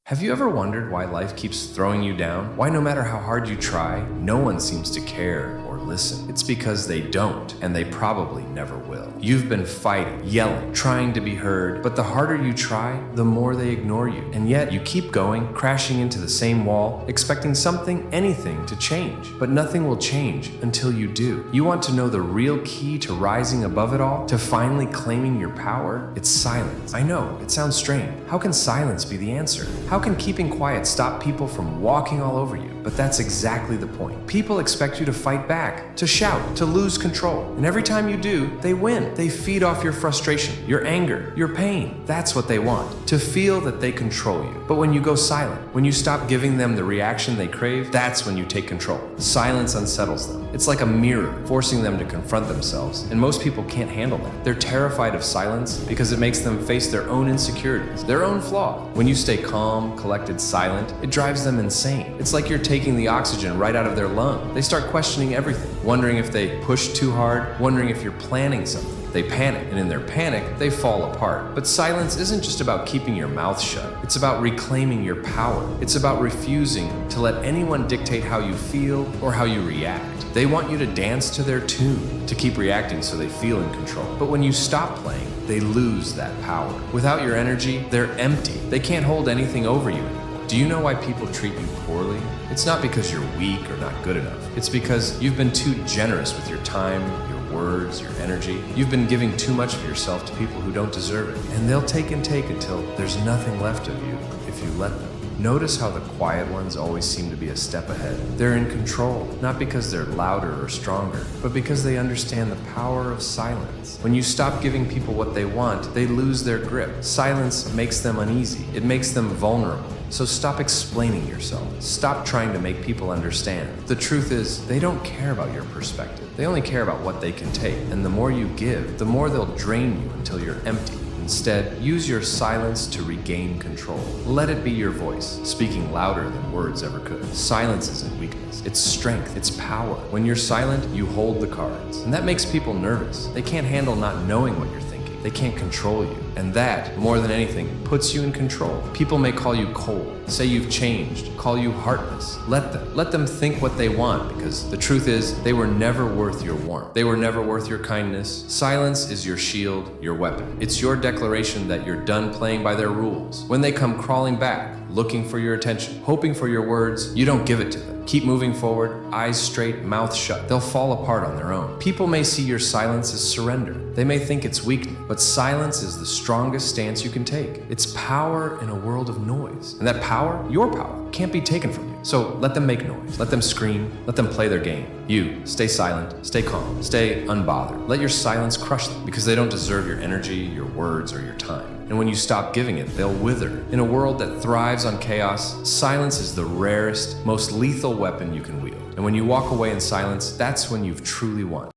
Have you ever wondered why life keeps throwing you down? Why no matter how hard you try, no one seems to care or listen? It's because they don't, and they probably never will. You've been fighting, yelling, trying to be heard, but the harder you try, the more they ignore you. And yet you keep going, crashing into the same wall, expecting something, anything to change. But nothing will change until you do. You want to know the real key to rising above it all? To finally claiming your power? It's silence. I know, it sounds strange. How can silence be the answer? How can keeping quiet stop people from walking all over you? But that's exactly the point. People expect you to fight back, to shout, to lose control. And every time you do, they win. They feed off your frustration, your anger, your pain. That's what they want, to feel that they control you. But when you go silent, when you stop giving them the reaction they crave, that's when you take control. Silence unsettles them. It's like a mirror, forcing them to confront themselves. And most people can't handle that. They're terrified of silence because it makes them face their own insecurities, their own flaw. When you stay calm, collected, silent, it drives them insane. It's like you're taking the oxygen right out of their lung. They start questioning everything, wondering if they push too hard, wondering if you're planning something. They panic, and in their panic, they fall apart. But silence isn't just about keeping your mouth shut. It's about reclaiming your power. It's about refusing to let anyone dictate how you feel or how you react. They want you to dance to their tune, to keep reacting so they feel in control. But when you stop playing, they lose that power. Without your energy, they're empty. They can't hold anything over you anymore. Do you know why people treat you poorly? It's not because you're weak or not good enough. It's because you've been too generous with your time, your words, your energy. You've been giving too much of yourself to people who don't deserve it. And they'll take and take until there's nothing left of you if you let them. Notice how the quiet ones always seem to be a step ahead. They're in control, not because they're louder or stronger, but because they understand the power of silence. When you stop giving people what they want, they lose their grip. Silence makes them uneasy. It makes them vulnerable. So stop explaining yourself. Stop trying to make people understand. The truth is, they don't care about your perspective. They only care about what they can take. And the more you give, the more they'll drain you until you're empty. Instead, use your silence to regain control. Let it be your voice, speaking louder than words ever could. Silence isn't weakness, it's strength, it's power. When you're silent, you hold the cards. And that makes people nervous. They can't handle not knowing what you're thinking. They can't control you. And that, more than anything, puts you in control. People may call you cold, say you've changed, call you heartless. Let them think what they want, because the truth is, they were never worth your warmth. They were never worth your kindness. Silence is your shield, your weapon. It's your declaration that you're done playing by their rules. When they come crawling back, looking for your attention, hoping for your words, you don't give it to them. Keep moving forward, eyes straight, mouth shut. They'll fall apart on their own. People may see your silence as surrender. They may think it's weakness, but silence is the strongest stance you can take. It's power in a world of noise. And that power, your power, can't be taken from you. So let them make noise. Let them scream. Let them play their game. You, stay silent, stay calm, stay unbothered. Let your silence crush them, because they don't deserve your energy, your words, or your time. And when you stop giving it, they'll wither. In a world that thrives on chaos, silence is the rarest, most lethal weapon you can wield. And when you walk away in silence, that's when you've truly won.